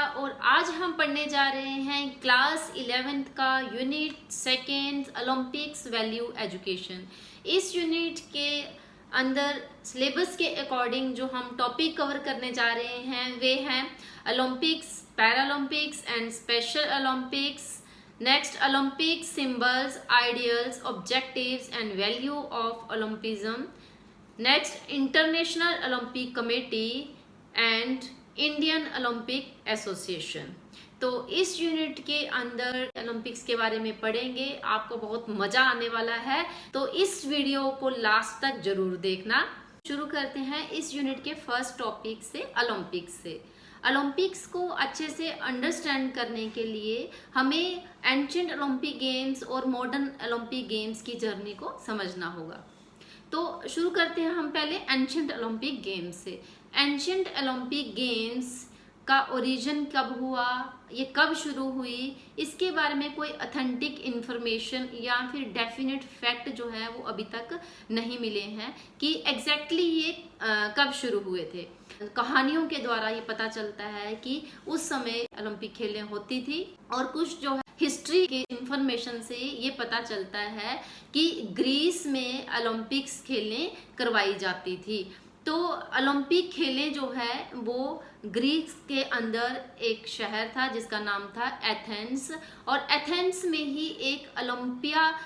और आज हम पढ़ने जा रहे हैं क्लास 11th का unit second Olympics value education. इस यूनिट के अंदर सिलेबस के अकॉर्डिंग जो हम टॉपिक कवर करने जा रहे हैं वे हैं Olympics, Paralympics and special Olympics. Next, Olympic symbols, ideals, objectives and value of Olympism. Next, international Olympic committee and Indian Olympic association. तो इस यूनिट के अंदर ओलंपिक्स के बारे में पढ़ेंगे, आपको बहुत मजा आने वाला है, तो इस वीडियो को लास्ट तक जरूर देखना। शुरू करते हैं इस यूनिट के फर्स्ट टॉपिक से, ओलंपिक्स से। ओलंपिक्स को अच्छे से अंडरस्टैंड करने के लिए हमें एंशिएंट ओलंपिक गेम्स और मॉडर्न ओलंपिक गेम्स की जर्नी को समझना होगा। तो शुरू करते हैं हम पहले एंशिएंट ओलंपिक गेम्स से। एंशिएंट ओलंपिक गेम्स का ओरिजिन कब हुआ, ये कब शुरू हुई, इसके बारे में कोई ऑथेंटिक इन्फॉर्मेशन या फिर डेफिनेट फैक्ट जो है वो अभी तक नहीं मिले हैं कि एग्जैक्टली ये कब शुरू हुए थे। कहानियों के द्वारा ये पता चलता है कि उस समय ओलंपिक खेलें होती थी, और कुछ जो है हिस्ट्री के इंफॉर्मेशन से ये पता चलता है कि ग्रीस में ओलंपिक्स खेलें करवाई जाती थी। तो ओलंपिक खेलें जो है वो ग्रीस के अंदर एक शहर था जिसका नाम था एथेंस, और एथेंस में ही एक ओलंपिया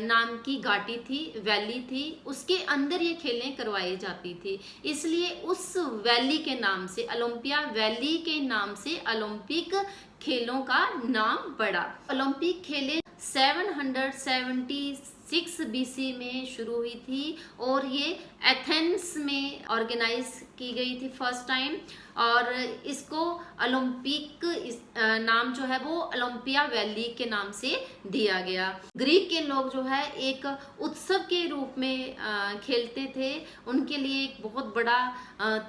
नाम की घाटी थी, वैली थी, उसके अंदर ये खेलें करवाई जाती थी। इसलिए उस वैली के नाम से, ओलंपिया वैली के नाम से ओलंपिक खेलों का नाम पड़ा। ओलंपिक खेलें 776 बीसी में शुरू हुई थी और ये एथेंस में ऑर्गेनाइज की गई थी फर्स्ट टाइम, और इसको ओलंपिक नाम जो है वो ओलंपिया वैली के नाम से दिया गया। ग्रीक के लोग जो है एक उत्सव के रूप में खेलते थे, उनके लिए एक बहुत बड़ा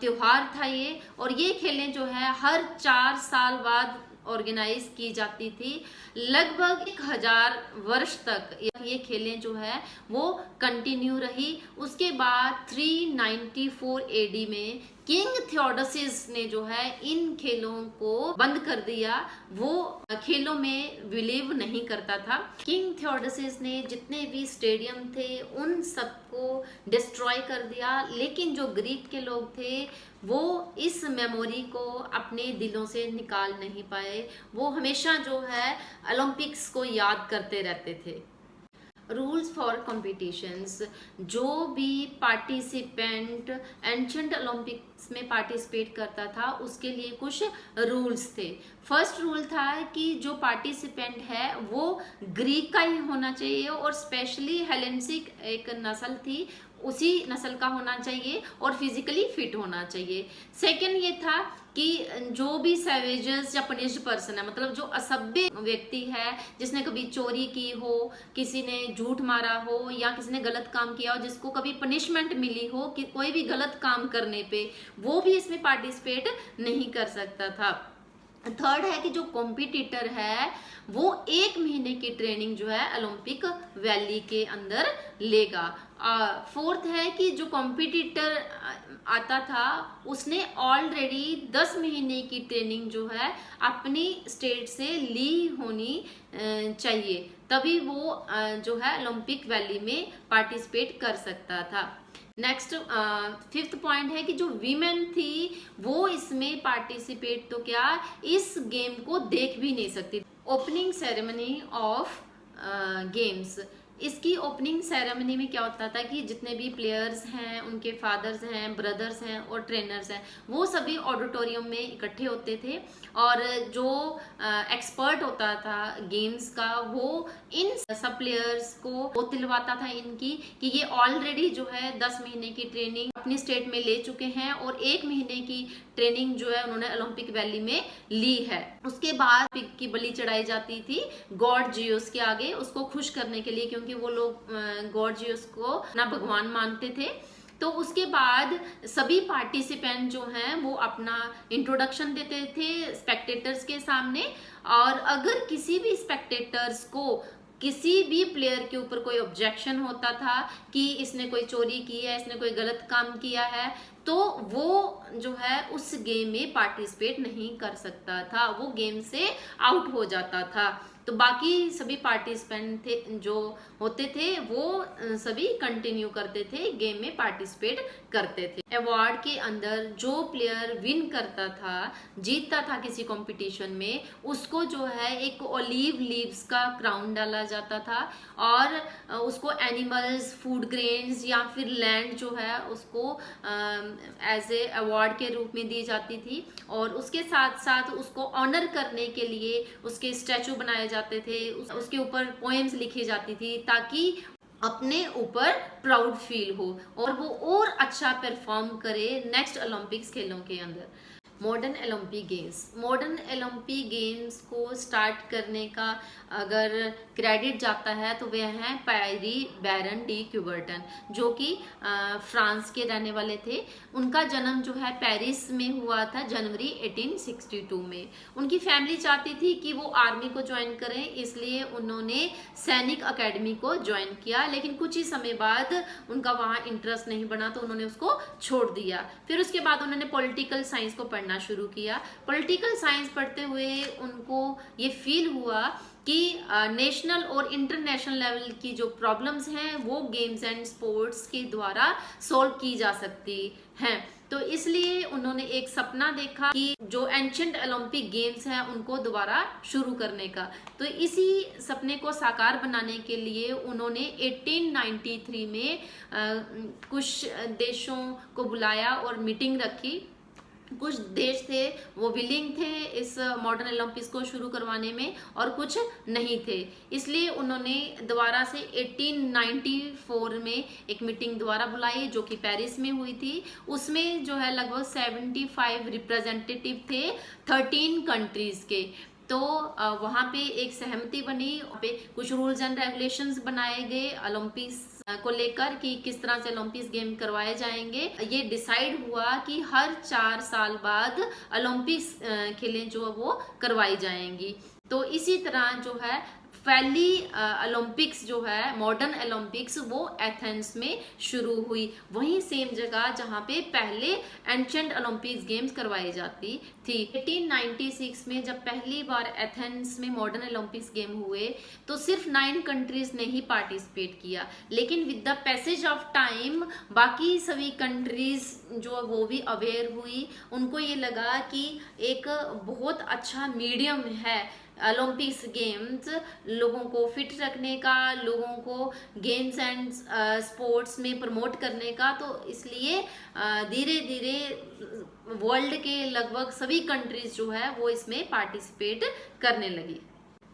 त्योहार था ये, और ये खेलें जो है हर 4 साल बाद ऑर्गेनाइज की जाती थी। लगभग 1000 वर्ष तक ये खेलें जो है वो कंटिन्यू रही। उसके बाद 394 एडी में किंग थियोडोसिस ने जो है इन खेलों को बंद कर दिया, वो खेलों में बिलीव नहीं करता था। किंग थियोडोसिस ने जितने भी स्टेडियम थे उन सबको डिस्ट्रॉय कर दिया, लेकिन जो ग्रीक के लोग थे वो इस मेमोरी को अपने दिलों से निकाल नहीं पाए। वो हमेशा जो है ओलंपिक्स को याद करते रहते थे। रूल्स फॉर कॉम्पिटिशन्स, जो भी पार्टिसिपेंट एंशिएंट ओलंपिक्स में पार्टिसिपेट करता था उसके लिए कुछ रूल्स थे। फर्स्ट रूल था कि जो पार्टिसिपेंट है वो ग्रीक का ही होना चाहिए, और स्पेशली हेलेनिस्टिक एक नस्ल थी उसी नस्ल का होना चाहिए, और फिजिकली फिट होना चाहिए। सेकंड ये था कि जो भी सैवेजेस या पनिश्ड पर्सन है, मतलब जो असभ्य व्यक्ति है, जिसने कभी चोरी की हो, किसी ने झूठ मारा हो, या किसी ने गलत काम किया हो, जिसको कभी पनिशमेंट मिली हो कि कोई भी गलत काम करने पे, वो भी इसमें पार्टिसिपेट नहीं कर सकता था। थर्ड है कि जो कॉम्पिटिटर है वो 1 महीने की ट्रेनिंग जो है ओलंपिक वैली के अंदर लेगा। फोर्थ है कि जो कॉम्पिटिटर आता था उसने ऑलरेडी 10 महीने की ट्रेनिंग जो है अपनी स्टेट से ली होनी चाहिए, तभी वो जो है ओलंपिक वैली में पार्टिसिपेट कर सकता था। नेक्स्ट, फिफ्थ पॉइंट है कि जो वीमेन थी वो इसमें पार्टिसिपेट तो क्या इस गेम को देख भी नहीं सकती। ओपनिंग सेरेमनी ऑफ गेम्स, इसकी ओपनिंग सेरेमनी में क्या होता था कि जितने भी प्लेयर्स हैं, उनके फादर्स हैं, ब्रदर्स हैं और ट्रेनर्स हैं, वो सभी ऑडिटोरियम में इकट्ठे होते थे, और जो एक्सपर्ट होता था गेम्स का वो इन सब प्लेयर्स को दिलवाता था इनकी कि ये ऑलरेडी जो है 10 महीने की ट्रेनिंग अपनी स्टेट में ले चुके हैं, और 1 महीने की ट्रेनिंग जो है उन्होंने ओलंपिक वैली में ली है। उसके बाद पिग की बलि चढ़ाई जाती थी गॉड जियोस के आगे, उसको खुश करने के लिए, क्योंकि वो लोग गॉड जियोस को अपना भगवान मानते थे। तो उसके बाद सभी पार्टिसिपेंट जो हैं वो अपना इंट्रोडक्शन देते थे स्पेक्टेटर्स के सामने, और अगर किसी भी स्पेक्टेटर्स को किसी भी प्लेयर के ऊपर कोई ऑब्जेक्शन होता था कि इसने कोई चोरी की है, इसने कोई गलत काम किया है, तो वो जो है उस गेम में पार्टिसिपेट नहीं कर सकता था, वो गेम से आउट हो जाता था। तो बाकी सभी पार्टिसिपेंट थे जो होते थे वो सभी कंटिन्यू करते थे, गेम में पार्टिसिपेट करते थे। अवार्ड के अंदर जो प्लेयर विन करता था, जीतता था किसी कंपटीशन में, उसको जो है एक ऑलिव लीव्स का क्राउन डाला जाता था और उसको एनिमल्स, फूड ग्रेन्स या फिर लैंड जो है उसको एज ए अवार्ड के रूप में दी जाती थी। और उसके साथ साथ उसको ऑनर करने के लिए उसके स्टैचू बनाए जाते थे, उसके ऊपर पोएम्स लिखी जाती थी ताकि अपने ऊपर प्राउड फील हो और वो और अच्छा परफॉर्म करे नेक्स्ट ओलंपिक्स खेलों के अंदर। Modern Olympic games, modern Olympic games को स्टार्ट करने का अगर क्रेडिट जाता है तो वह हैं पैरी बैरन डी क्यूबर्टन, जो कि फ्रांस के रहने वाले थे। उनका जन्म जो है पेरिस में हुआ था जनवरी 1862 में। उनकी फैमिली चाहती थी कि वो आर्मी को ज्वाइन करें, इसलिए उन्होंने सैनिक अकेडमी को ज्वाइन किया, लेकिन कुछ ही समय बाद उनका वहाँ इंटरेस्ट नहीं बना तो उन्होंने उसको छोड़ दिया। फिर उसके बाद उन्होंने पॉलिटिकल साइंस को पढ़ना शुरू किया। पॉलिटिकल साइंस पढ़ते हुए उनको ये फील हुआ कि नेशनल और इंटरनेशनल लेवल की जो प्रॉब्लम्स हैं वो गेम्स एंड स्पोर्ट्स के द्वारा सॉल्व की जा सकती हैं। तो इसलिए उन्होंने एक सपना देखा कि जो एंशिएंट ओलंपिक गेम्स हैं उनको दोबारा शुरू करने का। तो इसी सपने को साकार बनाने के लिए उन्होंने 1893 में कुछ देशों को बुलाया और मीटिंग रखी। कुछ देश थे वो विलिंग थे इस मॉडर्न ओलंपिक्स को शुरू करवाने में और कुछ नहीं थे, इसलिए उन्होंने दोबारा से 1894 में एक मीटिंग दोबारा बुलाई जो कि पेरिस में हुई थी। उसमें जो है लगभग 75 रिप्रेजेंटेटिव थे 13 कंट्रीज के। तो वहाँ पे एक सहमति बनी, पे कुछ रूल्स एंड रेगुलेशंस बनाए गए ओलंपिक्स को लेकर कि किस तरह से ओलंपिक्स गेम करवाए जाएंगे। ये डिसाइड हुआ कि हर 4 साल बाद ओलंपिक्स खेलें जो वो करवाई जाएंगी। तो इसी तरह जो है पहली ओलंपिक्स जो है मॉडर्न ओलंपिक्स वो एथेंस में शुरू हुई, वहीं सेम जगह जहां पे पहले एंशिएंट ओलंपिक्स गेम्स करवाई जाती थी। 1896 में जब पहली बार एथेंस में मॉडर्न ओलंपिक्स गेम हुए तो सिर्फ 9 कंट्रीज ने ही पार्टिसिपेट किया, लेकिन with the passage of time बाकी सभी कंट्रीज जो वो भी अवेयर हुई। उनको ये लगा कि एक बहुत अच्छा मीडियम है ओलंपिक्स गेम्स लोगों को फिट रखने का, लोगों को गेम्स एंड स्पोर्ट्स में प्रमोट करने का। तो इसलिए धीरे धीरे वर्ल्ड के लगभग सभी कंट्रीज जो है वो इसमें पार्टिसिपेट करने लगी।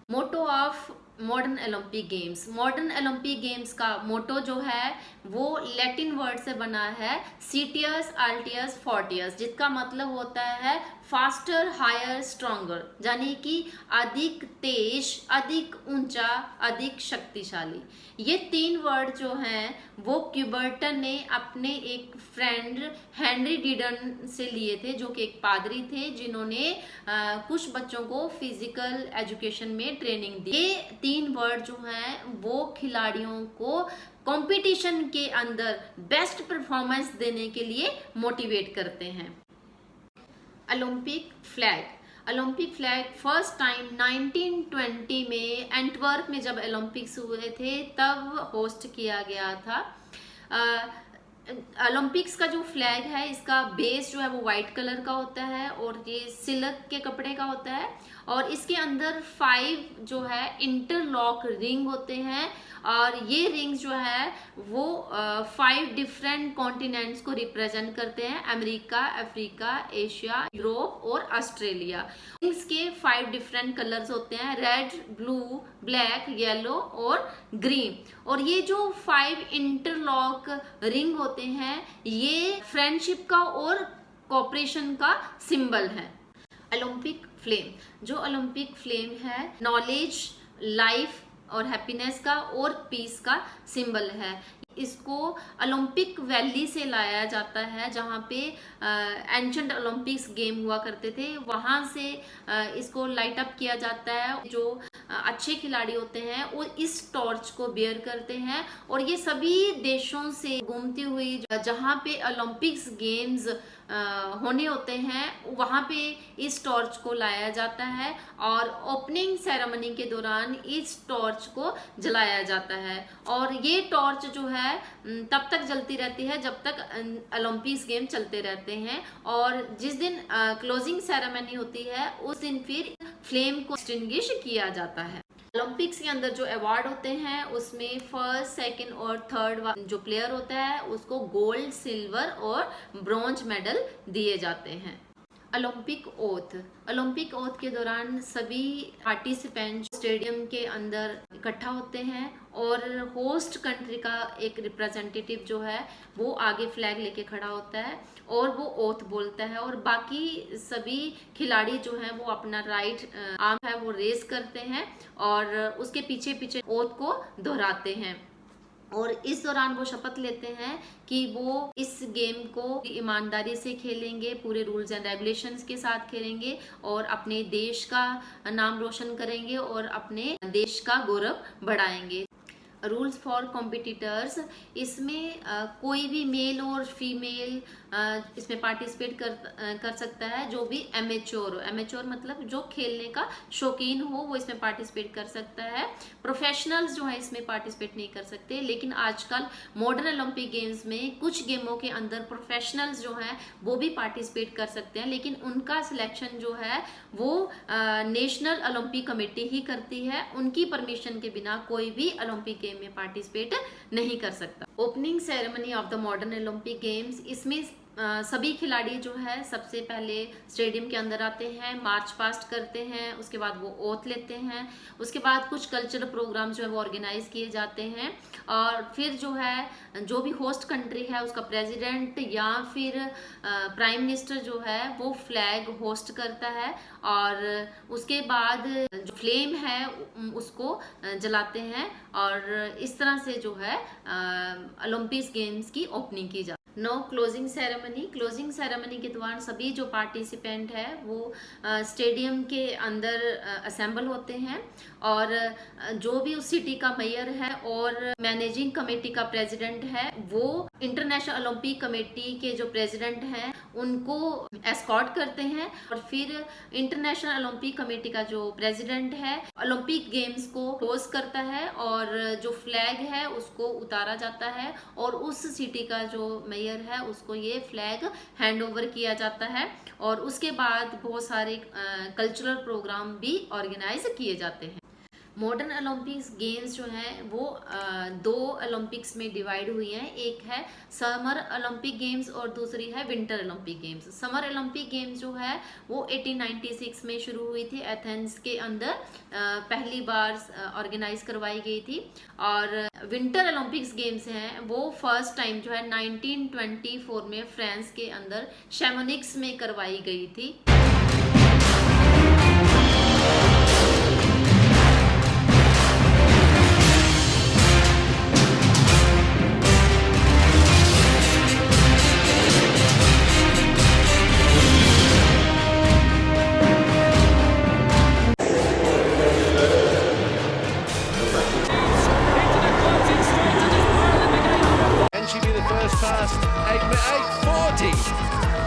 Motto of modern Olympic games, modern Olympic games का मोटो जो है वो लैटिन वर्ड से बना है सीटियस अल्टियस फोर्टियस, जिसका मतलब होता है फास्टर, हायर, स्ट्रॉन्गर, यानी कि अधिक तेज, अधिक ऊंचा, अधिक शक्तिशाली। ये 3 वर्ड जो हैं वो क्यूबर्टन ने अपने एक फ्रेंड हेनरी डिडन से लिए थे, जो कि एक पादरी थे जिन्होंने कुछ बच्चों को फिजिकल एजुकेशन में ट्रेनिंग दी। ये 3 वर्ड जो हैं वो खिलाड़ियों को कंपटीशन के अंदर बेस्ट परफॉर्मेंस देने के लिए मोटिवेट करते हैं। Olympic flag, Olympic flag first time 1920 में एंटवर्प में जब ओलंपिक्स हुए थे तब होस्ट किया गया था। ओलंपिक्स का जो फ्लैग है इसका बेस जो है वो वाइट कलर का होता है और ये सिल्क के कपड़े का होता है और इसके अंदर 5 जो है इंटरलॉक रिंग होते हैं और ये रिंग्स जो है वो 5 डिफरेंट कॉन्टिनेंट्स को रिप्रेजेंट करते हैं, अमेरिका, अफ्रीका, एशिया, यूरोप और ऑस्ट्रेलिया। रिंग्स के 5 डिफरेंट कलर्स होते हैं, रेड, ब्लू, ब्लैक, येलो और ग्रीन। और ये जो 5 इंटरलॉक रिंग होते हैं ये फ्रेंडशिप का और कोऑपरेशन का सिंबल है। ओलंपिक फ्लेम, जो ओलंपिक फ्लेम है नॉलेज, लाइफ और हैप्पीनेस का और पीस का सिंबल है। इसको ओलंपिक वैली से लाया जाता है, जहाँ पे एंशंट ओलंपिक्स गेम हुआ करते थे, वहाँ से इसको लाइट अप किया जाता है। जो अच्छे खिलाड़ी होते हैं वो इस टॉर्च को बेयर करते हैं, और ये सभी देशों से घूमती हुई जहाँ पे ओलंपिक्स गेम्स होने होते हैं वहाँ पे इस टॉर्च को लाया जाता है, और ओपनिंग सेरेमनी के दौरान इस टॉर्च को जलाया जाता है। और ये टॉर्च जो है तब तक जलती रहती है जब तक ओलंपिक्स गेम चलते रहते हैं, और जिस दिन क्लोजिंग सेरेमनी होती है उस दिन फिर फ्लेम को एक्सटिंग्विश किया जाता है। ओलंपिक्स के अंदर जो अवार्ड होते हैं उसमें फर्स्ट, सेकंड और थर्ड जो प्लेयर होता है उसको गोल्ड, सिल्वर और ब्रॉन्ज मेडल दिए जाते हैं। ओलंपिक ओथ के दौरान सभी पार्टिसिपेंट स्टेडियम के अंदर इकट्ठा होते हैं, और होस्ट कंट्री का एक रिप्रेजेंटेटिव जो है वो आगे फ्लैग लेके खड़ा होता है और वो ओथ बोलता है, और बाकी सभी खिलाड़ी जो हैं वो अपना राइट आर्म है वो रेस करते हैं और उसके पीछे पीछे ओथ को दोहराते हैं, और इस दौरान वो शपथ लेते हैं कि वो इस गेम को ईमानदारी से खेलेंगे, पूरे रूल्स एंड रेगुलेशंस के साथ खेलेंगे और अपने देश का नाम रोशन करेंगे और अपने देश का गौरव बढ़ाएंगे। रूल्स फॉर कॉम्पिटिटर्स, इसमें कोई भी मेल और फीमेल इसमें पार्टिसिपेट कर सकता है, जो भी एमेच्योर हो, एमेच्योर मतलब जो खेलने का शौकीन हो वो इसमें पार्टिसिपेट कर सकता है। प्रोफेशनल्स जो है इसमें पार्टिसिपेट नहीं कर सकते, लेकिन आजकल मॉडर्न ओलंपिक गेम्स में कुछ गेमों के अंदर प्रोफेशनल्स जो हैं वो भी पार्टिसिपेट कर सकते हैं, लेकिन उनका सिलेक्शन जो है वो नेशनल ओलंपिक कमेटी ही करती है, उनकी परमिशन के बिना कोई भी ओलंपिक गेम में पार्टिसिपेट नहीं कर सकता। Opening ceremony of the modern Olympic games, इसमें सभी खिलाड़ी जो है सबसे पहले स्टेडियम के अंदर आते हैं, मार्च पास्ट करते हैं, उसके बाद वो ओथ लेते हैं, उसके बाद कुछ कल्चरल प्रोग्राम जो है वो ऑर्गेनाइज किए जाते हैं, और फिर जो है जो भी होस्ट कंट्री है उसका प्रेसिडेंट या फिर प्राइम मिनिस्टर जो है वो फ्लैग होस्ट करता है, और उसके बाद जो फ्लेम है उसको जलाते हैं, और इस तरह से जो है ओलंपिक्स गेम्स की ओपनिंग की जाती है। Now closing ceremony, closing ceremony के दौरान सभी जो पार्टिसिपेंट है वो स्टेडियम के अंदर असेंबल होते हैं, और जो भी उस सिटी का मेयर है और मैनेजिंग कमेटी का प्रेसिडेंट है वो इंटरनेशनल ओलंपिक कमेटी के जो प्रेसिडेंट हैं उनको एस्कॉर्ट करते हैं, और फिर इंटरनेशनल ओलंपिक कमेटी का जो प्रेसिडेंट है ओलंपिक गेम्स को क्लोज करता है, और जो फ्लैग है उसको उतारा जाता है, और उस सिटी का जो मेयर है उसको ये फ्लैग हैंड ओवर किया जाता है, और उसके बाद बहुत सारे कल्चरल प्रोग्राम भी ऑर्गेनाइज किए जाते हैं। मॉडर्न ओलंपिक्स गेम्स जो हैं वो दो ओलंपिक्स में डिवाइड हुई हैं, एक है समर ओलंपिक गेम्स और दूसरी है winter Olympic games. Summer Olympic games जो है वो 1896 में शुरू हुई थी, एथेंस के अंदर पहली बार ऑर्गेनाइज करवाई गई थी, और विंटर ओलंपिक्स गेम्स हैं वो फर्स्ट टाइम जो है 1924 में फ्रांस के अंदर शैमोनिक्स में करवाई गई थी। Past 8:40,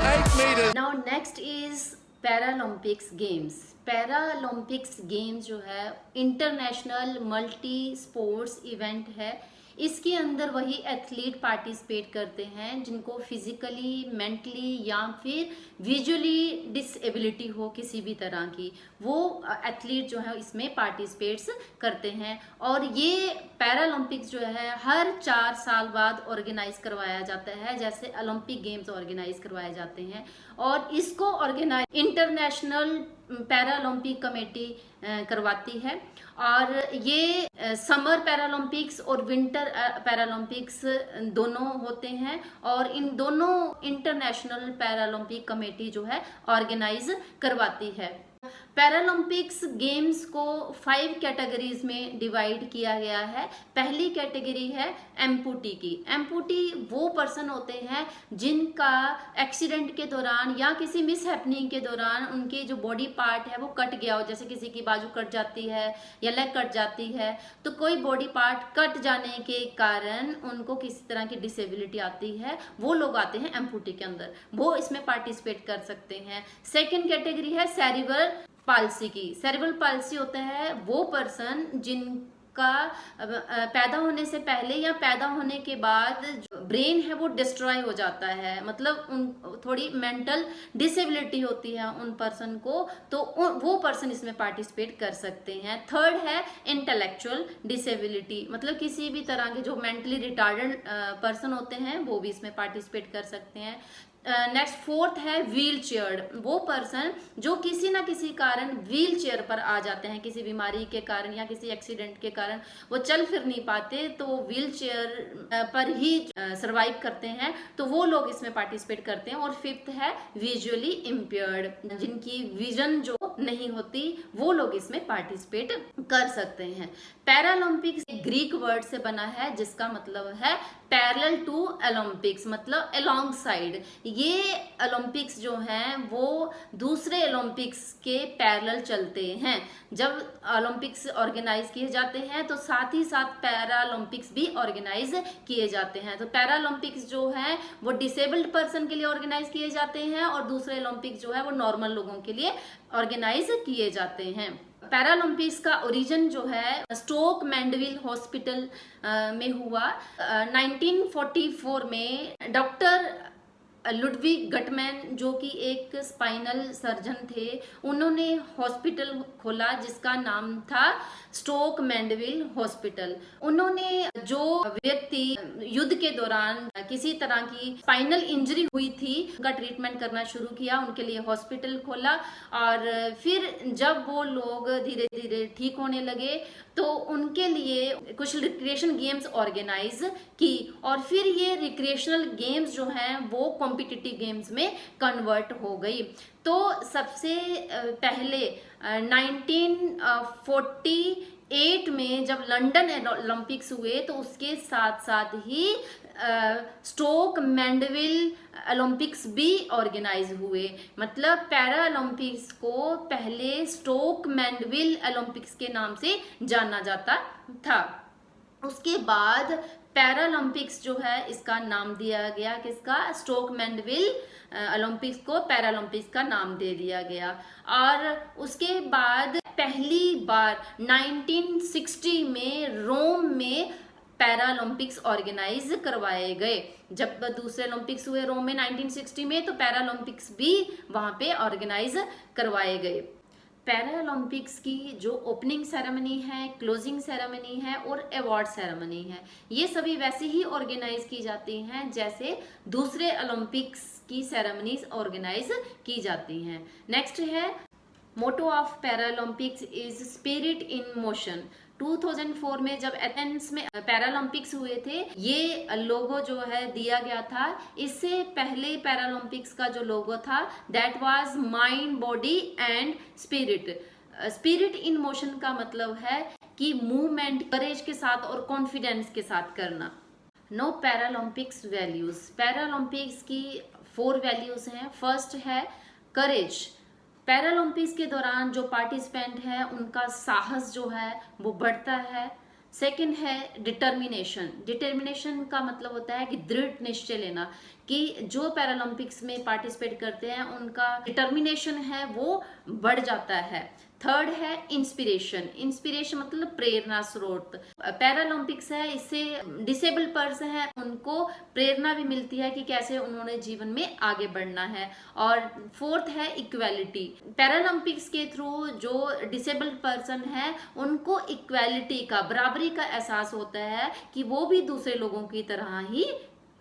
8 meters. Now next is Paralympics games. Paralympics games जो है इंटरनेशनल मल्टी स्पोर्ट्स इवेंट है, इसके अंदर वही एथलीट पार्टिसिपेट करते हैं जिनको फिजिकली, मेंटली या फिर विजुअली डिसेबिलिटी हो किसी भी तरह की, वो एथलीट जो है इसमें पार्टिसिपेट्स करते हैं। और ये पैरालंपिक्स जो है हर 4 साल बाद ऑर्गेनाइज करवाया जाता है, जैसे ओलंपिक गेम्स ऑर्गेनाइज करवाए जाते हैं, और इसको ऑर्गेनाइज इंटरनेशनल पैरालंपिक कमेटी करवाती है। और ये समर पैरालंपिक्स और विंटर पैरालंपिक्स दोनों होते हैं, और इन दोनों इंटरनेशनल पैरालंपिक कमेटी जो है ऑर्गेनाइज करवाती है। पैरालंपिक्स गेम्स को 5 कैटेगरीज में डिवाइड किया गया है। पहली कैटेगरी है एम्पूटी की। एम्पूटी वो पर्सन होते हैं जिनका एक्सीडेंट के दौरान या किसी मिस हैपनिंग के दौरान उनके जो बॉडी पार्ट है वो कट गया हो, जैसे किसी की बाजू कट जाती है या लेग कट जाती है, तो कोई बॉडी पार्ट कट जाने के कारण उनको किसी तरह की डिसेबिलिटी आती है, वो लोग आते हैं एम्पूटी के अंदर, वो इसमें पार्टिसिपेट कर सकते हैं। सेकेंड कैटेगरी है सेरिब्रल पाल्सी की। सेरिब्रल पाल्सी होता है वो पर्सन जिनका पैदा होने से पहले या पैदा होने के बाद जो ब्रेन है वो डिस्ट्रॉय हो जाता है, मतलब उन थोड़ी मेंटल डिसेबिलिटी होती है उन पर्सन को, तो वो पर्सन इसमें पार्टिसिपेट कर सकते हैं। थर्ड है इंटेलेक्चुअल डिसेबिलिटी, मतलब किसी भी तरह के जो मेंटली रिटार्डेड पर्सन होते हैं वो भी इसमें पार्टिसिपेट कर सकते हैं। नेक्स्ट फोर्थ है व्हील चेयर, वो पर्सन जो किसी ना किसी कारण व्हील चेयर पर आ जाते हैं, किसी बीमारी के कारण या किसी एक्सीडेंट के कारण वो चल फिर नहीं पाते, तो व्हील चेयर पर ही सरवाइव करते हैं, तो वो लोग इसमें पार्टिसिपेट करते हैं। और फिफ्थ है विजुअली इम्पेयर्ड, जिनकी विजन जो नहीं होती वो लोग इसमें पार्टिसिपेट कर सकते हैं। पैरालंपिक्स ग्रीक वर्ड से बना है जिसका मतलब है पैरेलल टू ओलंपिक्स, मतलब अलोंग साइड। ये ओलंपिक्स जो हैं वो दूसरे ओलंपिक्स के पैरेलल चलते हैं। जब ओलंपिक्स ऑर्गेनाइज किए जाते हैं तो साथ ही साथ पैरालंपिक्स भी ऑर्गेनाइज किए जाते हैं। तो पैरालंपिक्स जो है वो डिसेबल्ड पर्सन के लिए ऑर्गेनाइज किए जाते हैं और दूसरे ओलंपिक्स जो है वो नॉर्मल लोगों के लिए ऑर्गेनाइज किए जाते हैं। पैरालंपिक्स का ओरिजिन जो है स्टोक मैंडविल हॉस्पिटल में हुआ। 1944 में डॉक्टर लुडविग गटमैन जो कि एक स्पाइनल सर्जन थे, उन्होंने हॉस्पिटल खोला जिसका नाम था स्टोक मैंडविल हॉस्पिटल। उन्होंने जो व्यक्ति युद्ध के दौरान किसी तरह की स्पाइनल इंजरी हुई थी उनका ट्रीटमेंट करना शुरू किया, उनके लिए हॉस्पिटल खोला। और फिर जब वो लोग धीरे धीरे ठीक होने लगे तो उनके लिए कुछ रिक्रिएशन गेम्स ऑर्गेनाइज की, और फिर ये रिक्रिएशनल गेम्स जो हैं वो कॉम्पिटिटिव गेम्स में कन्वर्ट हो गई। तो सबसे पहले 1948 में जब लंदन ओलंपिक्स हुए तो उसके साथ साथ ही स्टोक मैंडविल ओलंपिक्स भी ऑर्गेनाइज हुए। मतलब पैरा ओलंपिक्स को पहले स्टोक मैंडविल ओलंपिक्स के नाम से जाना जाता था। उसके बाद पैरालंपिक्स जो है इसका नाम दिया गया किसका, स्टोक मैंडविल ओलंपिक्स को पैरालंपिक्स का नाम दे दिया गया। और उसके बाद पहली बार 1960 में रोम में पैरालंपिक्स ऑर्गेनाइज करवाए गए। जब दूसरे ओलंपिक्स हुए रोम में 1960 में, तो पैरालंपिक्स भी वहां पे ऑर्गेनाइज करवाए गए। पैरालंपिक्स की जो ओपनिंग सेरेमनी है, क्लोजिंग सेरेमनी है और अवार्ड सेरेमनी है, ये सभी वैसे ही ऑर्गेनाइज की जाती हैं जैसे दूसरे ओलंपिक्स की सेरेमनीज ऑर्गेनाइज की जाती हैं। नेक्स्ट है motto of Paralympics is spirit in motion. 2004 में जब एथेंस में पैरालंपिक्स हुए थे, ये लोगो जो है दिया गया था। इससे पहले पैरालंपिक्स का जो लोगो था that was mind, body and spirit. Spirit in motion का मतलब है कि मूवमेंट करेज के साथ और कॉन्फिडेंस के साथ करना। No Paralympics values. पैरालंपिक्स की 4 वैल्यूज हैं। फर्स्ट है करेज। पैरालंपिक्स के दौरान जो पार्टिसिपेंट है उनका साहस जो है वो बढ़ता है। सेकंड है डिटर्मिनेशन। डिटर्मिनेशन का मतलब होता है कि दृढ़ निश्चय लेना, कि जो पैरालंपिक्स में पार्टिसिपेट करते हैं उनका डिटर्मिनेशन है वो बढ़ जाता है। थर्ड है इंस्पिरेशन। इंस्पिरेशन मतलब प्रेरणा स्रोत। पैरालंपिक्स है, इससे डिसेबल पर्सन है उनको प्रेरणा भी मिलती है कि कैसे उन्होंने जीवन में आगे बढ़ना है। और फोर्थ है इक्वालिटी। पैरालंपिक्स के थ्रू जो डिसेबल्ड पर्सन है उनको इक्वालिटी का, बराबरी का एहसास होता है कि वो भी दूसरे लोगों की तरह ही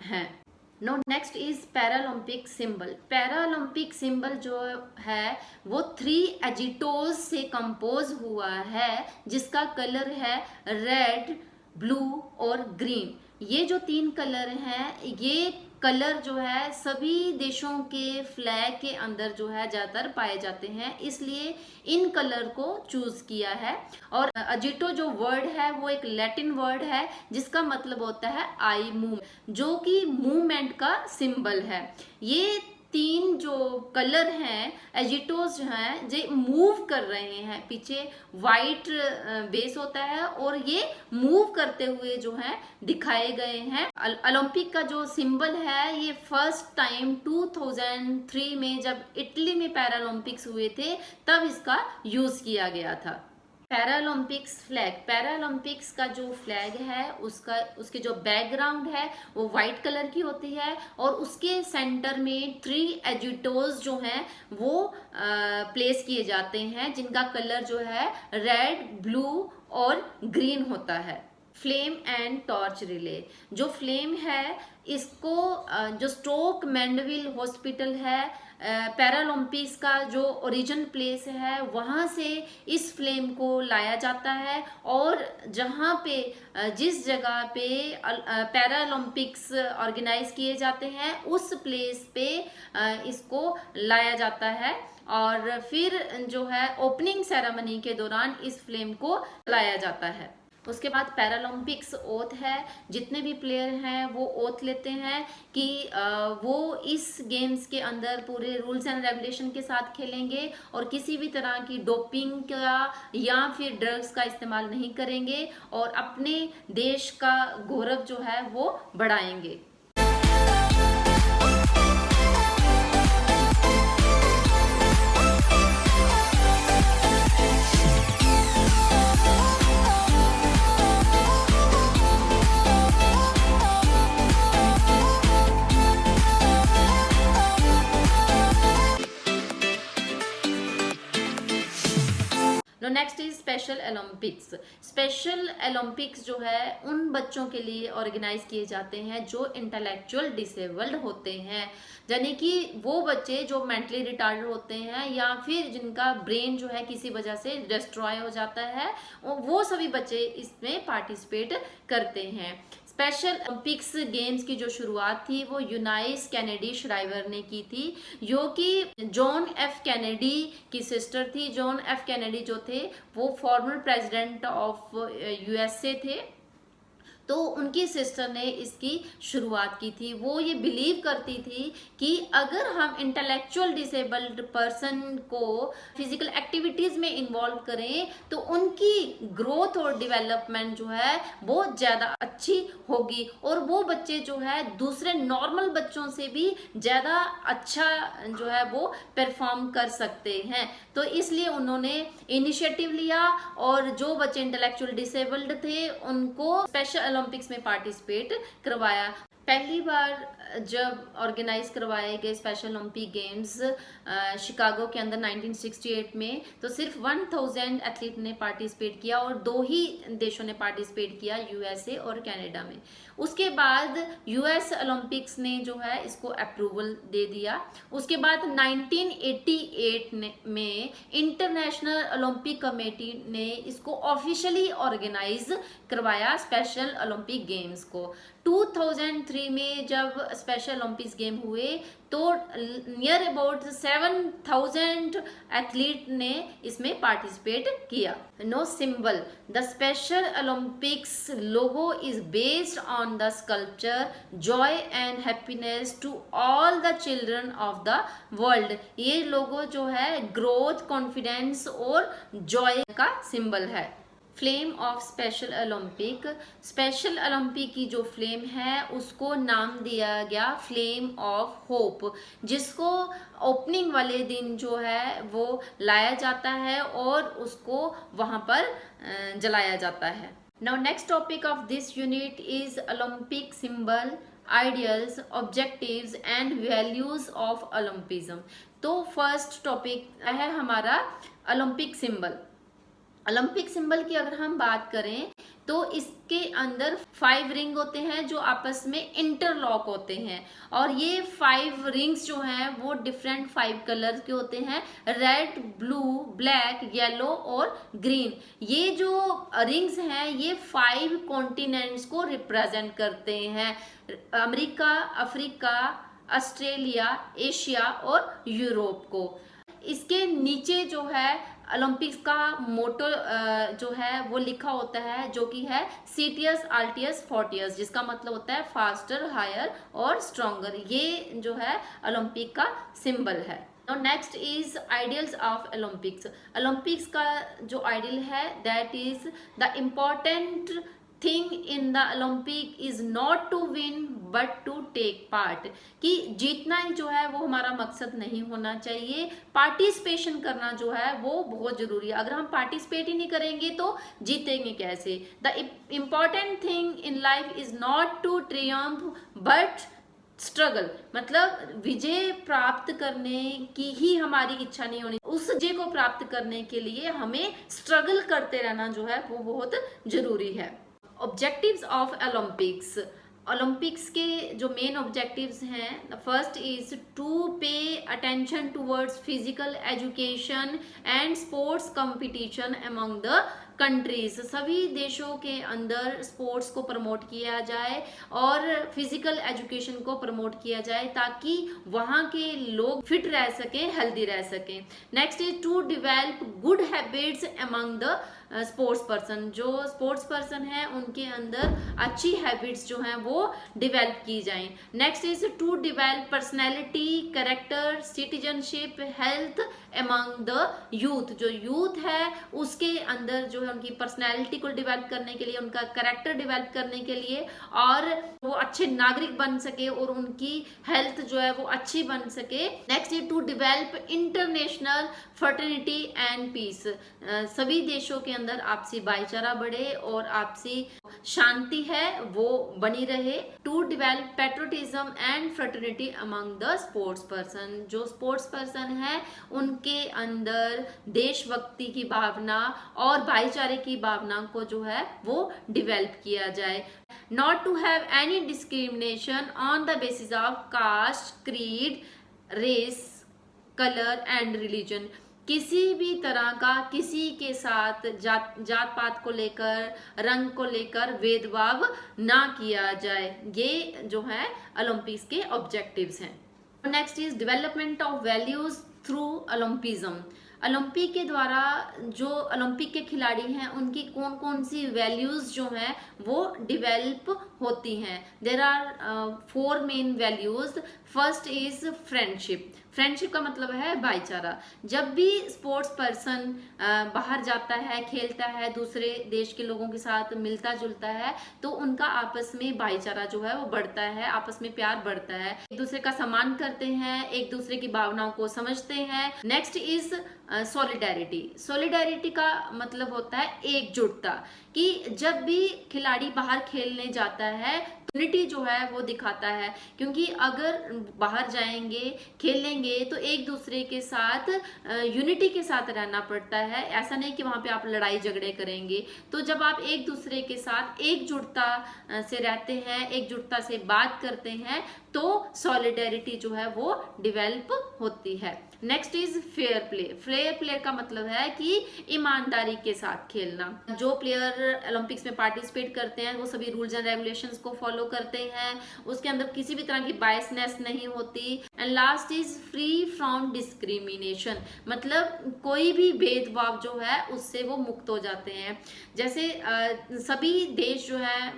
हैं। Now next is Paralympic symbol. Paralympic symbol जो है वो 3 एजिटोज से कंपोज हुआ है जिसका कलर है रेड, ब्लू और ग्रीन। ये जो 3 कलर हैं ये कलर जो है सभी देशों के फ्लैग के अंदर जो है ज्यादातर पाए जाते हैं, इसलिए इन कलर को चूज किया है। और अजिटो जो वर्ड है वो एक लैटिन वर्ड है जिसका मतलब होता है आई मूव, जो कि मूवमेंट का सिंबल है। ये तीन जो कलर हैं एजिटोज हैं जो मूव कर रहे हैं, पीछे वाइट बेस होता है और ये मूव करते हुए जो है दिखाए गए हैं। ओलंपिक का जो सिंबल है ये फर्स्ट टाइम 2003 में जब इटली में पैरालंपिक्स हुए थे तब इसका यूज किया गया था। पैरालंपिक्स फ्लैग, पैरालंपिक्स का जो फ्लैग है उसके जो बैकग्राउंड है वो व्हाइट कलर की होती है और उसके सेंटर में 3 एजिटोज जो हैं वो प्लेस किए जाते हैं जिनका कलर जो है रेड, ब्लू और ग्रीन होता है। फ्लेम एंड टॉर्च रिले, जो फ्लेम है इसको जो स्टोक मैंडविल हॉस्पिटल है पैरालंपिक्स का जो ओरिजिन प्लेस है वहाँ से इस फ्लेम को लाया जाता है और जहाँ पे जिस जगह पे पैरालंपिक्स ऑर्गेनाइज किए जाते हैं उस प्लेस पे इसको लाया जाता है और फिर जो है ओपनिंग सेरेमनी के दौरान इस फ्लेम को लाया जाता है। उसके बाद पैरालंपिक्स ओथ है, जितने भी प्लेयर हैं वो ओथ लेते हैं कि वो इस गेम्स के अंदर पूरे रूल्स एंड रेगुलेशन के साथ खेलेंगे और किसी भी तरह की डोपिंग का या फिर ड्रग्स का इस्तेमाल नहीं करेंगे और अपने देश का गौरव जो है वो बढ़ाएंगे। Next is special Olympics. Special Olympics जो है उन बच्चों के लिए ऑर्गेनाइज किए जाते हैं जो इंटेलेक्चुअल डिसेबल्ड होते हैं, यानी कि वो बच्चे जो मेंटली रिटार्डेड होते हैं या फिर जिनका ब्रेन जो है किसी वजह से डिस्ट्रॉय हो जाता है, वो सभी बच्चे इसमें पार्टिसिपेट करते हैं। स्पेशल ओलंपिक्स गेम्स की जो शुरुआत थी वो यूनाइस कैनेडी श्राइवर ने की थी, जो कि जॉन एफ कैनेडी की सिस्टर थी। जॉन एफ कैनेडी जो थे वो फॉर्मर प्रेसिडेंट ऑफ यूएसए थे, तो उनकी सिस्टर ने इसकी शुरुआत की थी। वो ये बिलीव करती थी कि अगर हम इंटेलेक्चुअल डिसेबल्ड पर्सन को फिजिकल एक्टिविटीज में इन्वॉल्व करें तो उनकी ग्रोथ और डेवलपमेंट जो है वो ज़्यादा अच्छी होगी और वो बच्चे जो है दूसरे नॉर्मल बच्चों से भी ज़्यादा अच्छा जो है वो परफॉर्म कर सकते हैं। तो इसलिए उन्होंने इनिशिएटिव लिया और जो बच्चे इंटेलेक्चुअल डिसेबल्ड थे उनको स्पेशल ओलंपिक्स में पार्टिसिपेट करवाया। पहली बार जब ऑर्गेनाइज करवाए गए स्पेशल ओलंपिक गेम्स शिकागो के अंदर 1968 में, तो सिर्फ 1000 एथलीट ने पार्टिसिपेट किया और 2 ही देशों ने पार्टिसिपेट किया, यूएसए और कनाडा में। उसके बाद यूएस ओलंपिक्स ने जो है इसको अप्रूवल दे दिया। उसके बाद 1988 में इंटरनेशनल ओलंपिक कमेटी ने इसको ऑफिशियली ऑर्गेनाइज करवाया स्पेशल ओलंपिक गेम्स को। 2003 में जब स्पेशल ओलंपिक्स गेम हुए तो नियर अबाउट 7000 एथलीट ने इसमें पार्टिसिपेट किया। Now symbol, the special Olympics logo is based on the sculpture joy and happiness to all the children of the world. ये logo जो है ग्रोथ, कॉन्फिडेंस और joy का सिंबल है। Flame of special Olympic, special Olympic की जो flame है उसको नाम दिया गया फ्लेम ऑफ होप, जिसको ओपनिंग वाले दिन जो है वो लाया जाता है और उसको वहाँ पर जलाया जाता है। Now next topic of this unit is Olympic symbol, ideals, objectives and values of Olympism. तो फर्स्ट टॉपिक है हमारा ओलंपिक सिंबल। ओलंपिक सिंबल की अगर हम बात करें तो इसके अंदर 5 रिंग होते हैं जो आपस में इंटरलॉक होते हैं, और ये 5 रिंग्स जो हैं वो डिफरेंट 5 कलर के होते हैं, रेड, ब्लू, ब्लैक, येलो और ग्रीन। ये जो रिंग्स हैं ये 5 कॉन्टिनेंट्स को रिप्रेजेंट करते हैं, अमेरिका, अफ्रीका, ऑस्ट्रेलिया, एशिया और यूरोप को। इसके नीचे जो है ओलंपिक्स का मोटो जो है वो लिखा होता है, जो कि है सीटियस, आल्टियस, फोर्टियस, जिसका मतलब होता है फास्टर, हायर और स्ट्रॉन्गर। ये जो है ओलंपिक का सिंबल है। Now next is ideals of Olympics. Olympics का जो आइडियल है that is the important thing in the Olympic is not to win but to take part, कि जीतना ही जो है वो हमारा मकसद नहीं होना चाहिए, पार्टिसिपेशन करना जो है वो बहुत जरूरी है। अगर हम पार्टिसिपेट ही नहीं करेंगे तो जीतेंगे कैसे। The important thing in life is not to triumph but struggle, मतलब विजय प्राप्त करने की ही हमारी इच्छा नहीं होनी, उस विजय को प्राप्त करने के लिए हमें स्ट्रगल करते रहना जो है वो बहुत जरूरी है। ऑब्जेक्टिव्स ऑफ ओलंपिक्स, ओलंपिक्स के जो मेन ऑब्जेक्टिव्स हैं, first is to pay attention towards physical education and sports competition among the countries, सभी देशों के अंदर स्पोर्ट्स को प्रमोट किया जाए और फिजिकल एजुकेशन को प्रमोट किया जाए ताकि वहाँ के लोग फिट रह सकें, हेल्दी रह सकें। Next is to develop good habits among the sports person, जो स्पोर्ट्स पर्सन है उनके अंदर अच्छी हैबिट्स जो हैं वो डेवलप की जाएं। Next is to develop personality, character, citizenship, health among the youth, जो यूथ है उसके अंदर जो है उनकी पर्सनैलिटी को डेवलप करने के लिए, उनका कैरेक्टर डेवलप करने के लिए, और वो अच्छे नागरिक बन सके और उनकी हेल्थ जो है वो अच्छी बन सके। Next is to develop international fraternity and peace, सभी देशों के अंदर आपसी भाईचारा बढ़े और आपसी शांति है वो बनी रहे। To develop patriotism and fraternity among the sports person, जो स्पोर्ट्स पर्सन है उनके अंदर देशभक्ति की भावना और भाईचारे की भावना को जो है वो डेवलप किया जाए। Not to have any discrimination on the basis of caste, creed, race, colour and religion, किसी भी तरह का किसी के साथ जात पात को लेकर, रंग को लेकर भेदभाव ना किया जाए। ये जो है ओलंपिक्स के ऑब्जेक्टिव्स हैं। Next is development of values through Olympism, Olympic के द्वारा जो ओलंपिक के खिलाड़ी हैं उनकी कौन कौन सी वैल्यूज जो हैं वो डेवलप होती हैं। There are 4 main values. First is friendship, friendship का मतलब है भाईचारा। जब भी स्पोर्ट्स पर्सन बाहर जाता है, खेलता है, दूसरे देश के लोगों के साथ मिलता जुलता है तो उनका आपस में भाईचारा जो है वो बढ़ता है, आपस में प्यार बढ़ता है, एक दूसरे का सम्मान करते हैं, एक दूसरे की भावनाओं को समझते हैं। नेक्स्ट इज सॉलिडेरिटी, सॉलिडेरिटी का मतलब होता है एकजुटता, कि जब भी खिलाड़ी बाहर खेलने जाता है यूनिटी जो है वो दिखाता है, क्योंकि अगर बाहर जाएंगे खेलेंगे तो एक दूसरे के साथ यूनिटी के साथ रहना पड़ता है, ऐसा नहीं कि वहाँ पे आप लड़ाई झगड़े करेंगे। तो जब आप एक दूसरे के साथ एकजुटता से रहते हैं, एकजुटता से बात करते हैं तो सॉलिडेरिटी जो है वो डेवलप होती है। Next is fair play, fair play का मतलब है कि ईमानदारी के साथ खेलना। जो प्लेयर ओलंपिक्स में पार्टिसिपेट करते हैं वो सभी रूल्स एंड रेगुलेशंस को फॉलो करते हैं, उसके अंदर किसी भी तरह की बायसनेस नहीं होती। And last is free from discrimination, मतलब कोई भी भेदभाव जो है उससे वो मुक्त हो जाते हैं। जैसे सभी देश जो है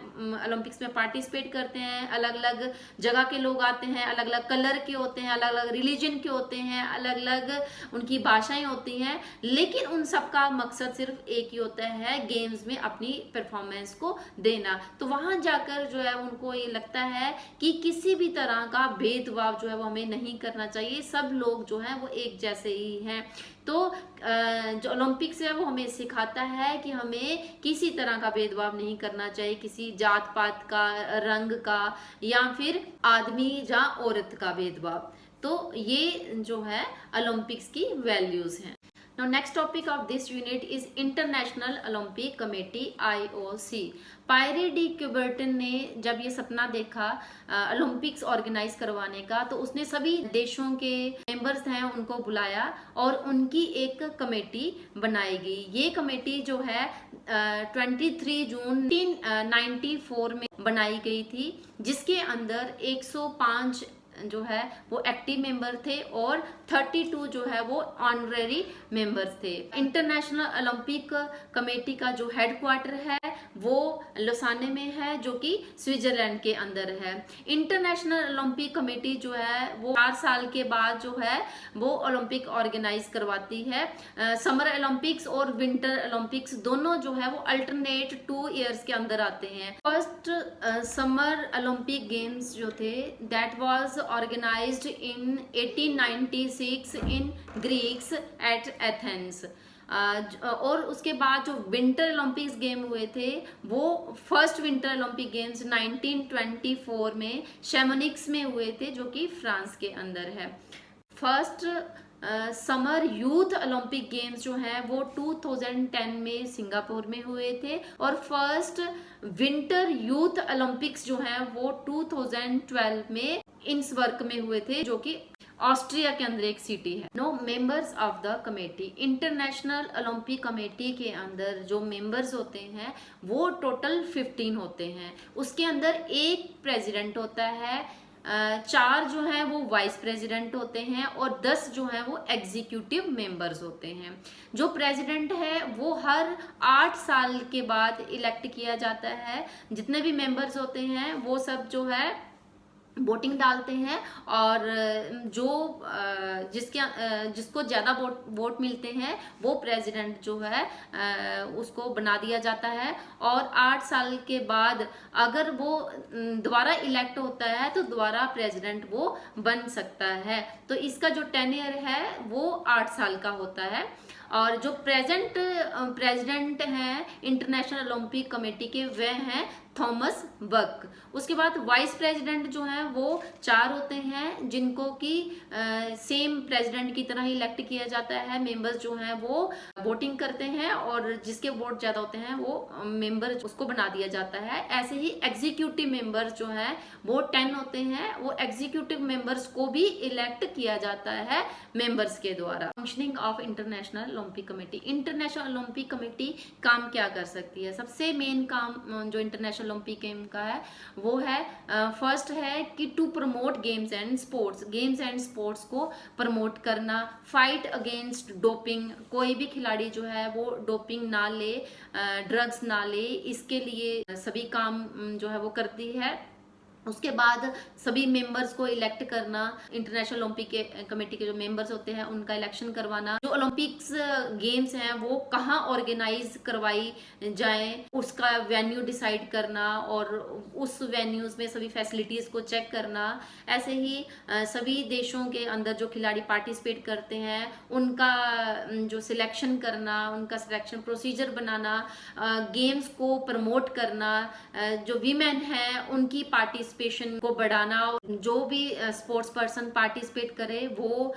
ओलंपिक्स में पार्टिसिपेट करते हैं, अलग अलग जगह के लोग आते हैं, अलग अलग कलर के होते हैं, अलग अलग रिलीजन के होते हैं, अलग अलग उनकी भाषाएं होती हैं, लेकिन उन सबका मकसद सिर्फ एक ही होता है, गेम्स में अपनी परफॉर्मेंस को देना। तो वहां जाकर जो है उनको ये लगता है कि किसी भी तरह का भेदभाव जो है वो हमें नहीं करना चाहिए, सब लोग जो हैं वो एक जैसे ही हैं। तो जो ओलंपिक्स है वो हमें सिखाता है कि हमें किसी तरह का भेदभाव नहीं करना चाहिए, किसी जात पात का, रंग का, या फिर आदमी या औरत का भेदभाव। तो ये जो है ओलंपिक्स की वैल्यूज हैं। Now next topic of this unit is International Olympic Committee IOC. पायरी डी क्यूबर्टन ने जब ये सपना देखा ओलंपिक्स ऑर्गेनाइज करवाने का, तो उसने सभी देशों के मेंबर्स हैं उनको बुलाया और उनकी एक कमेटी बनाई गई। ये कमेटी जो है 23 जून 1994 में बनाई गई थी, जिसके अंदर 105 जो है वो एक्टिव मेंबर थे और 32 जो है वो ऑनरेरी मेंबर्स थे। इंटरनेशनल ओलंपिक कमेटी का जो हेडक्वार्टर है वो लोसाने में है, जो कि स्विट्जरलैंड के अंदर है। इंटरनेशनल ओलंपिक कमेटी जो है वो 4 साल के बाद जो है वो ओलंपिक ऑर्गेनाइज करवाती है। समर ओलंपिक्स और विंटर ओलंपिक्स दोनों जो है वो अल्टरनेट 2 ईयर्स के अंदर आते हैं। फर्स्ट समर ओलंपिक गेम्स जो थे that was organized in 1896 in Greeks at Athens। और उसके बाद जो विंटर ओलंपिक्स गेम हुए थे वो फर्स्ट विंटर ओलंपिक गेम्स 1924 में शैमोनिक्स में हुए थे, जो कि फ्रांस के अंदर है। First summer youth Olympic games जो है वो 2010 में सिंगापुर में हुए थे और फर्स्ट विंटर यूथ ओलंपिक्स जो है वो 2012 में इंसवर्क में हुए थे, जो कि ऑस्ट्रिया के अंदर एक सिटी है। Now members of the committee. International Olympic committee के अंदर जो मेंबर्स होते हैं वो टोटल 15 होते हैं। उसके अंदर एक प्रेसिडेंट होता है, 4 जो है वो वाइस प्रेसिडेंट होते हैं और 10 जो है वो एग्जीक्यूटिव मेंबर्स होते हैं। जो प्रेसिडेंट है वो हर 8 साल के बाद इलेक्ट किया जाता है। जितने भी मेंबर्स होते हैं वो सब जो है वोटिंग डालते हैं और जो जिसको ज़्यादा वोट मिलते हैं वो प्रेसिडेंट जो है उसको बना दिया जाता है। और 8 साल के बाद अगर वो दोबारा इलेक्ट होता है तो दोबारा प्रेसिडेंट वो बन सकता है। तो इसका जो टेन्योर है वो 8 साल का होता है। और जो प्रेजेंट प्रेसिडेंट हैं इंटरनेशनल ओलंपिक कमेटी के वे हैं थॉमस बक। उसके बाद वाइस प्रेसिडेंट जो हैं वो 4 होते हैं, जिनको कि सेम प्रेसिडेंट की तरह ही इलेक्ट किया जाता है। मेंबर्स जो हैं वो वोटिंग करते हैं और जिसके वोट ज़्यादा होते हैं वो मेंबर उसको बना दिया जाता है। ऐसे ही एग्जीक्यूटिव मेंबर्स जो हैं वो 10 होते हैं। वो एग्जीक्यूटिव मेंबर्स को भी इलेक्ट किया जाता है मेंबर्स के द्वारा। Functioning of international Olympic committee. International Olympic committee काम क्या कर सकती है? सबसे मेन काम जो इंटरनेशनल ओलंपिक गेम का है वो है फर्स्ट है कि to promote games and sports को प्रमोट करना, फाइट अगेंस्ट डोपिंग, कोई भी खिलाड़ी जो है वो डोपिंग ना ले, ड्रग्स ना ले, इसके लिए सभी काम जो है वो करती है। उसके बाद सभी मेंबर्स को इलेक्ट करना, इंटरनेशनल ओलंपिक कमेटी के जो मेंबर्स होते हैं उनका इलेक्शन करवाना, जो ओलंपिक्स गेम्स हैं वो कहाँ ऑर्गेनाइज करवाई जाए उसका वेन्यू डिसाइड करना और उस वेन्यूज में सभी फैसिलिटीज को चेक करना। ऐसे ही सभी देशों के अंदर जो खिलाड़ी पार्टिसिपेट करते हैं उनका जो सिलेक्शन करना, उनका सिलेक्शन प्रोसीजर बनाना, गेम्स को प्रमोट करना, जो वीमेन हैं उनकी पार्टिसिपेशन को बढ़ाना, जो भी स्पोर्ट्स पर्सन पार्टिसिपेट करे वो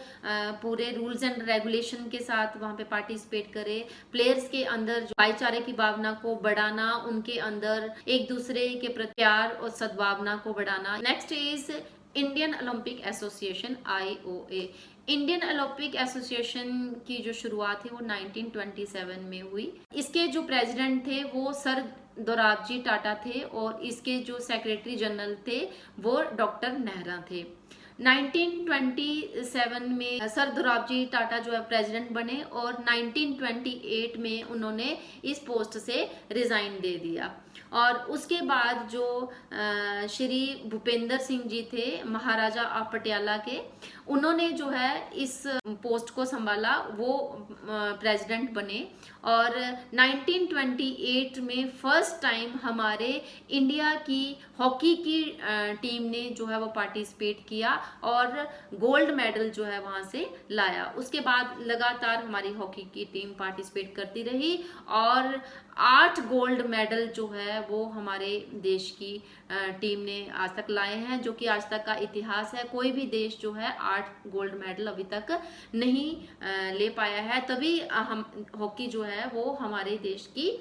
पूरे रूल्स एंड रेगुलेशन के साथ वहां पे पार्टिसिपेट करे। प्लेयर्स के अंदर जो भाईचारे की भावना को बढ़ाना, उनके अंदर एक दूसरे के प्रति प्यार और सद्भावना को बढ़ाना। Next is Indian Olympic association IOA। Indian Olympic association की जो शुरुआत थी वो 1927 में हुई। इसके जो प्रेसिडेंट थे वो सर दोराबजी टाटा थे और इसके जो सेक्रेटरी जनरल थे वो डॉक्टर नेहरा थे। 1927 में सर दोराबजी टाटा जो है प्रेसिडेंट बने और 1928 में उन्होंने इस पोस्ट से रिजाइन दे दिया। और उसके बाद जो श्री भूपेंद्र सिंह जी थे महाराजा ऑफ पटियाला के, उन्होंने जो है इस पोस्ट को संभाला, वो प्रेसिडेंट बने। और 1928 में फर्स्ट टाइम हमारे इंडिया की हॉकी की टीम ने जो है वो पार्टिसिपेट किया और गोल्ड मेडल जो है वहां से लाया। उसके बाद लगातार हमारी हॉकी की टीम पार्टिसिपेट करती रही और 8 गोल्ड मेडल जो है वो हमारे देश की टीम ने आज तक लाए हैं, जो कि आज तक का इतिहास है। कोई भी देश जो है 8 गोल्ड मेडल अभी तक नहीं ले पाया है, तभी हम हॉकी जो है वो हमारे देश की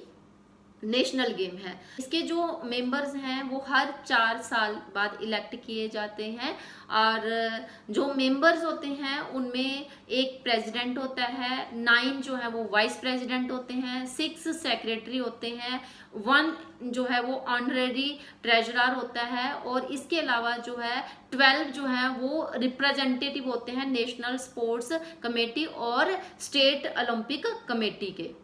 नेशनल गेम है। इसके जो मेंबर्स हैं वो हर 4 साल बाद इलेक्ट किए जाते हैं, और जो मेंबर्स होते हैं उनमें एक प्रेसिडेंट होता है, 9 जो है वो वाइस प्रेसिडेंट होते हैं, 6 सेक्रेटरी होते हैं, 1 जो है वो ऑनरेरी ट्रेजरर होता है, और इसके अलावा जो है 12 जो है वो रिप्रेजेंटेटिव होते हैं नेशनल स्पोर्ट्स कमेटी और स्टेट ओलंपिक कमेटी के।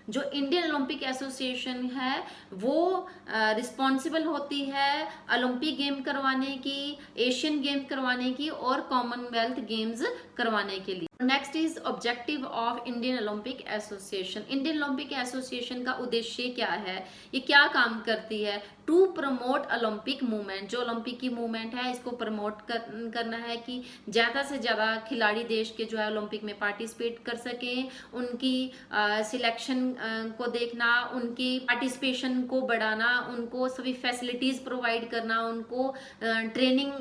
जो इंडियन ओलंपिक एसोसिएशन है वो रिस्पॉन्सिबल होती है ओलंपिक गेम करवाने की, एशियन गेम करवाने की और कॉमनवेल्थ गेम्स करवाने के लिए। Next is objective of Indian Olympic association. Indian Olympic association का उद्देश्य क्या है, ये क्या काम करती है? To promote Olympic movement. जो ओलंपिक की मूवमेंट है इसको प्रमोट करना है कि ज़्यादा से ज़्यादा खिलाड़ी देश के जो है ओलंपिक में पार्टिसिपेट कर सकें, उनकी सिलेक्शन को देखना, उनकी पार्टिसिपेशन को बढ़ाना, उनको सभी फैसिलिटीज़ प्रोवाइड करना, उनको ट्रेनिंग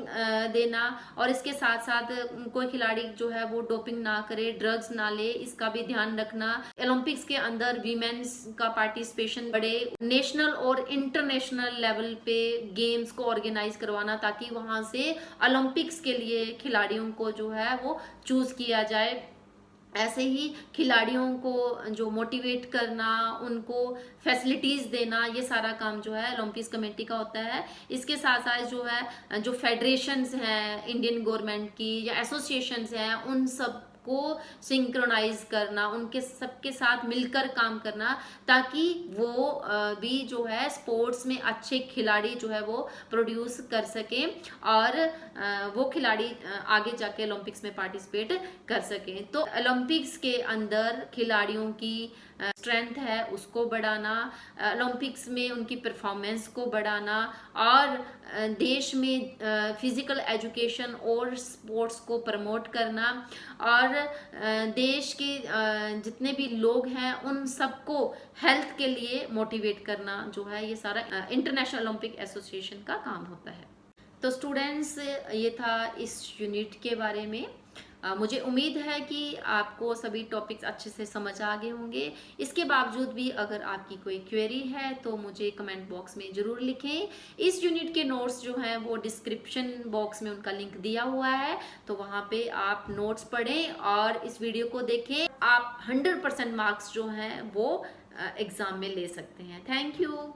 देना, और इसके साथ साथ कोई खिलाड़ी जो है वो डोपिंग ना करे, ड्रग्स ना ले, इसका भी ध्यान रखना। ओलंपिक्स के अंदर वीमेन्स का पार्टिसिपेशन बढ़े, नेशनल और इंटरनेशनल लेवल पे गेम्स को ऑर्गेनाइज करवाना ताकि वहां से ओलंपिक्स के लिए खिलाड़ियों को जो है वो चूज किया जाए। ऐसे ही खिलाड़ियों को जो मोटिवेट करना, उनको फैसिलिटीज़ देना, ये सारा काम जो है ओलंपिक्स कमेटी का होता है। इसके साथ साथ जो है जो फेडरेशंस हैं इंडियन गवर्नमेंट की या एसोसिएशंस हैं, उन सब को सिंक्रोनाइज करना, उनके सबके साथ मिलकर काम करना ताकि वो भी जो है स्पोर्ट्स में अच्छे खिलाड़ी जो है वो प्रोड्यूस कर सकें और वो खिलाड़ी आगे जाके ओलंपिक्स में पार्टिसिपेट कर सकें। तो ओलंपिक्स के अंदर खिलाड़ियों की स्ट्रेंथ है उसको बढ़ाना, ओलंपिक्स में उनकी परफॉर्मेंस को बढ़ाना और देश में फिजिकल एजुकेशन और स्पोर्ट्स को प्रमोट करना, और देश के जितने भी लोग हैं उन सबको हेल्थ के लिए मोटिवेट करना जो है ये सारा इंटरनेशनल ओलंपिक एसोसिएशन का काम होता है। तो स्टूडेंट्स, ये था इस यूनिट के बारे में। मुझे उम्मीद है कि आपको सभी टॉपिक्स अच्छे से समझ आ गए होंगे। इसके बावजूद भी अगर आपकी कोई क्वेरी है तो मुझे कमेंट बॉक्स में ज़रूर लिखें। इस यूनिट के नोट्स जो हैं वो डिस्क्रिप्शन बॉक्स में उनका लिंक दिया हुआ है, तो वहाँ पे आप नोट्स पढ़ें और इस वीडियो को देखें। आप 100% मार्क्स जो हैं वो एग्ज़ाम में ले सकते हैं। Thank you.